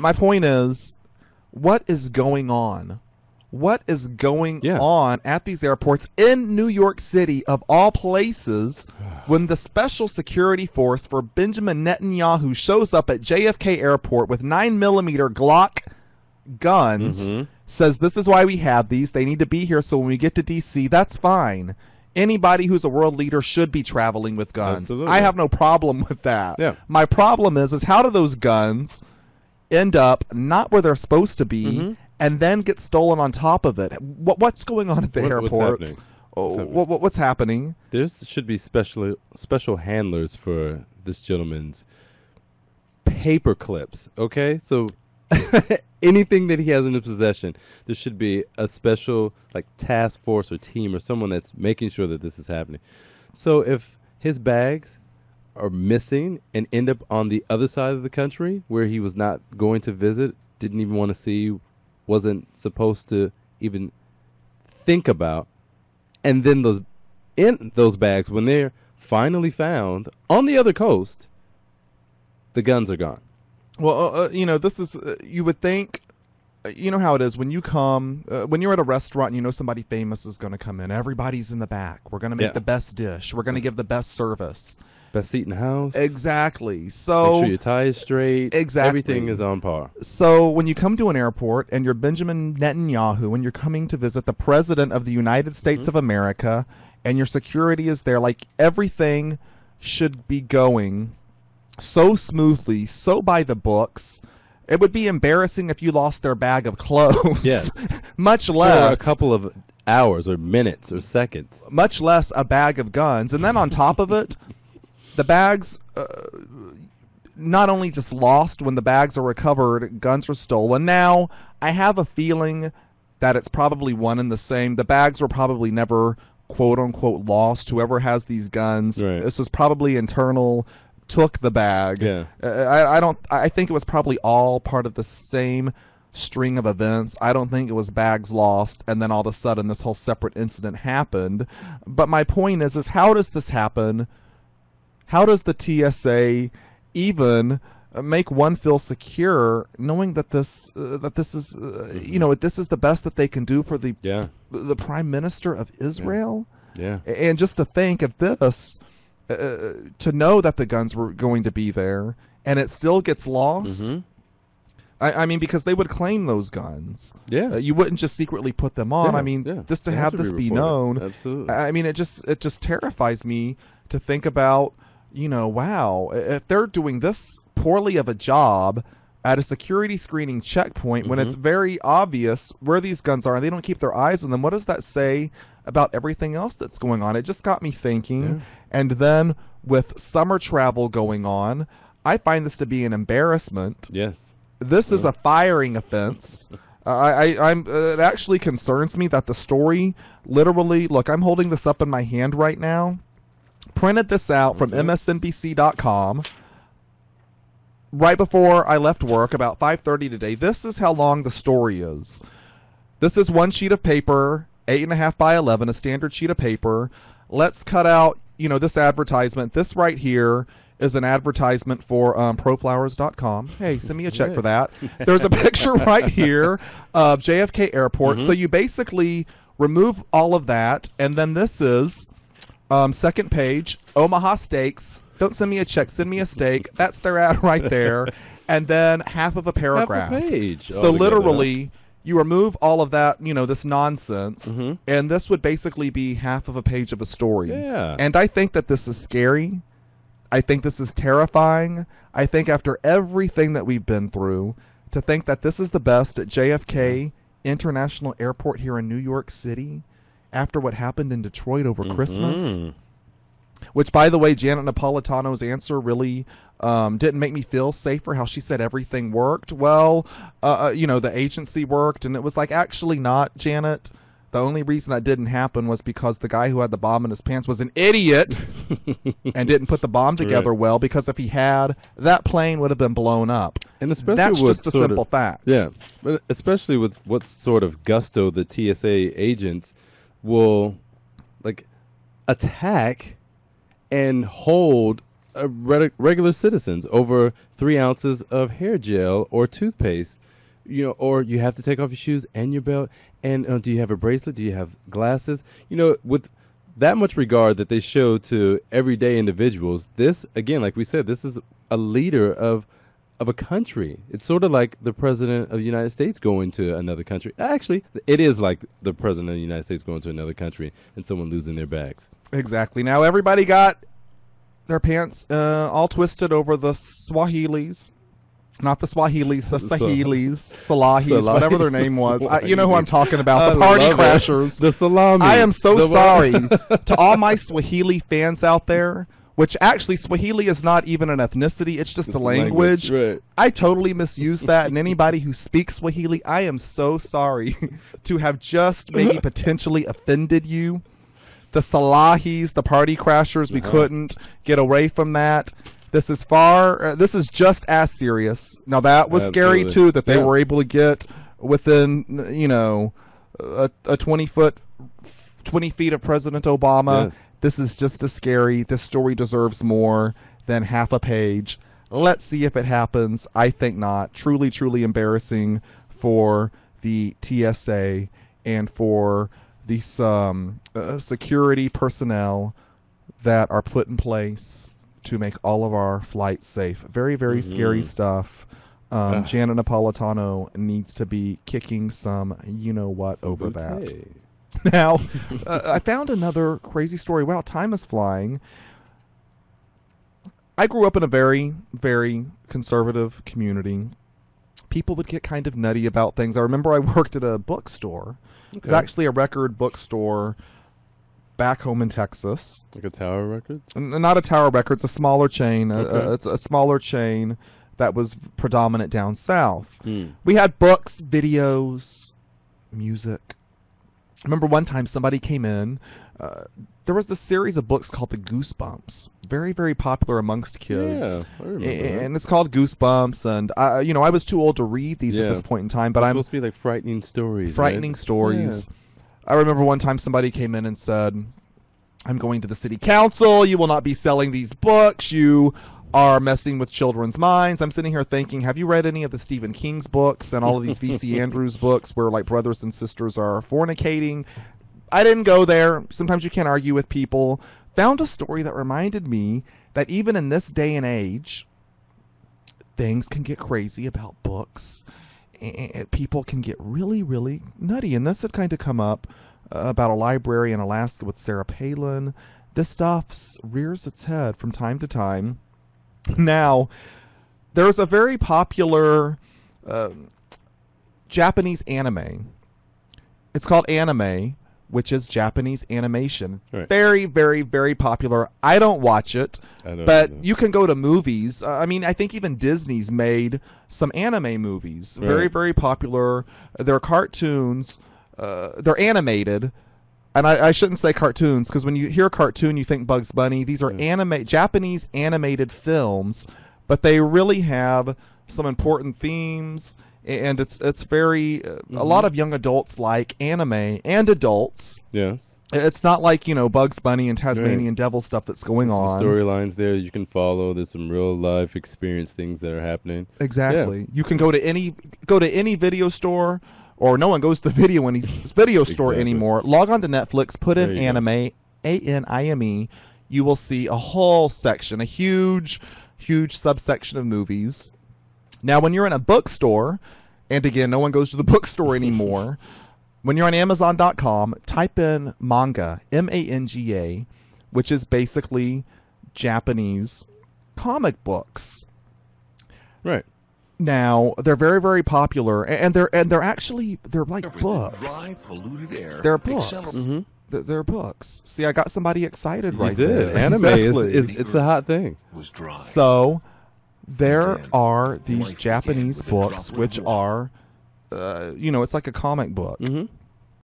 My point is, what is going on? What is going on at these airports in New York City, of all places, when the special security force for Benjamin Netanyahu shows up at JFK Airport with 9mm Glock guns, says this is why we have these. They need to be here so when we get to D.C., that's fine. Anybody who's a world leader should be traveling with guns. Absolutely. I have no problem with that. Yeah. My problem is how do those guns end up not where they're supposed to be and then get stolen on top of it? What's going on at the airports? What's happening? There should be special handlers for this gentleman's paper clips, okay? So anything that he has in his possession, there should be a special task force or team or someone that's making sure that this is happening. So if his bags are missing and end up on the other side of the country where he was not going to visit, didn't even want to see, wasn't supposed to even think about, and then those bags, when they're finally found on the other coast, the guns are gone. Well, this is, you would think, you know how it is when you come, when you're at a restaurant and somebody famous is going to come in, everybody's in the back. We're going to make the best dish. We're going to give the best service. Best seat in the house. Exactly. So make sure your tie is straight. Exactly. Everything is on par. So when you come to an airport and you're Benjamin Netanyahu and you're coming to visit the President of the United States of America and your security is there, everything should be going so smoothly, so by the books. It would be embarrassing if you lost their bag of clothes. Yes. Much less for a couple of hours or minutes or seconds. Much less a bag of guns. And then on top of it, the bags not only just lost when the bags are recovered, guns are stolen. Now, I have a feeling that it's probably one and the same. The bags were probably never quote unquote lost. Whoever has these guns, this was probably internal, took the bag. Yeah. I think it was probably all part of the same string of events. I don't think it was bags lost and then all of a sudden this whole separate incident happened. But my point is how does this happen? How does the TSA even make one feel secure knowing that this is this is the best that they can do for the Prime Minister of Israel? Yeah. And just to think of this, to know that the guns were going to be there and it still gets lost. I mean, because they would claim those guns. Yeah. You wouldn't just secretly put them on. Yeah, I mean, just to they have this be known. Absolutely. I mean, it just terrifies me to think about, wow, if they're doing this poorly of a job at a security screening checkpoint when it's very obvious where these guns are and they don't keep their eyes on them, what does that say about everything else that's going on? It just got me thinking. Yeah. And then with summer travel going on, I find this to be an embarrassment. Yes. This is a firing offense. It actually concerns me that the story literally, look, I'm holding this up in my hand right now. Printed this out from MSNBC.com right before I left work about 5:30 today. This is how long the story is. This is one sheet of paper, 8.5 by 11, a standard sheet of paper. Let's cut out, this advertisement. This right here is an advertisement for proflowers.com. Hey, send me a check for that. There's a picture right here of JFK Airport. So you basically remove all of that, and then this is second page, Omaha Steaks. Don't send me a check, send me a steak. That's their ad right there. And then half of a paragraph. Half a page. So literally, you remove all of that, this nonsense, and this would basically be half of a page of a story. Yeah. And I think that this is scary. I think this is terrifying. I think after everything that we've been through, to think that this is the best at JFK International Airport here in New York City after what happened in Detroit over Christmas, which, by the way, Janet Napolitano's answer really didn't make me feel safer, how she said everything worked. Well, the agency worked, and it was actually not, Janet. The only reason that didn't happen was because the guy who had the bomb in his pants was an idiot and didn't put the bomb together well, because if he had, that plane would have been blown up. And especially that's just a simple fact. Yeah, but especially with what sort of gusto the TSA agents will attack and hold regular citizens over 3 ounces of hair gel or toothpaste. Or you have to take off your shoes and your belt. And do you have a bracelet? Do you have glasses? With that much regard that they show to everyday individuals, this, again, like we said, this is a leader of a country. It's sort of like the president of the United States going to another country. Actually, it is like the president of the United States going to another country and someone losing their bags. Exactly. Now, everybody got their pants all twisted over the Swahilis. Not the Swahilis, the Sahilis, Salahis, whatever their name was. You know who I'm talking about, the party crashers. The Salamis. I am so sorry to all my Swahili fans out there, which actually Swahili is not even an ethnicity, it's just a language. Right. I totally misused that, and anybody who speaks Swahili, I am so sorry to have just maybe potentially offended you. The Salahis, the party crashers, we couldn't get away from that. This is this is just as serious. Now, that was scary, too, that they were able to get within, a 20 feet of President Obama. Yes. This is just as scary. This story deserves more than half a page. Let's see if it happens. I think not. Truly, truly embarrassing for the TSA and for these security personnel that are put in place to make all of our flights safe. Very, very scary stuff. Janet Napolitano needs to be kicking some you-know-what over that. Now, I found another crazy story. Wow, time is flying. I grew up in a very, very conservative community. People would get kind of nutty about things. I remember I worked at a bookstore. It was actually a record bookstore back home in Texas. Like a Tower Records? Not a Tower Records, a smaller chain. It's a smaller chain that was predominant down south. We had books, videos, music. I remember one time somebody came in. There was this series of books called the Goosebumps. Very, very popular amongst kids. Yeah, I remember that. And it's called Goosebumps. And, I was too old to read these at this point in time. But it's supposed to be like frightening stories. Frightening stories. Yeah. I remember one time somebody came in and said, I'm going to the city council. You will not be selling these books. You are messing with children's minds. I'm sitting here thinking, have you read any of the Stephen King's books and all of these V.C. Andrews books where like brothers and sisters are fornicating? I didn't go there. Sometimes you can't argue with people. Found a story that reminded me that even in this day and age, things can get crazy about books. And people can get really, really nutty. And this had kind of come up about a library in Alaska with Sarah Palin. This stuff rears its head from time to time. Now, there's a very popular Japanese anime. It's called anime, which is Japanese animation. Right. Very, very, very popular. I don't watch it, but you can go to movies. I think even Disney's made some anime movies. Right. Very, very popular. They're cartoons. They're animated. And I shouldn't say cartoons, because when you hear cartoon, you think Bugs Bunny. These are Japanese animated films, but they really have some important themes. And it's very a lot of young adults like anime, and adults. Yes. It's not like, Bugs Bunny and Tasmanian Devil stuff that's going on. Some storylines there you can follow. There's some real life experience things that are happening. Exactly. Yeah. You can go to any video store, or no one goes to the video store anymore. Log on to Netflix, put in anime, ANIME. You will see a whole section, a huge, huge subsection of movies. Now, when you're in a bookstore, and again, no one goes to the bookstore anymore, when you're on Amazon.com, type in manga, MANGA, which is basically Japanese comic books. Right. Now, they're very, very popular, and they're like books. They're books. They're books. See, I got somebody excited right there. You did. Anime is a hot thing. So there are these Japanese books, which are, it's like a comic book.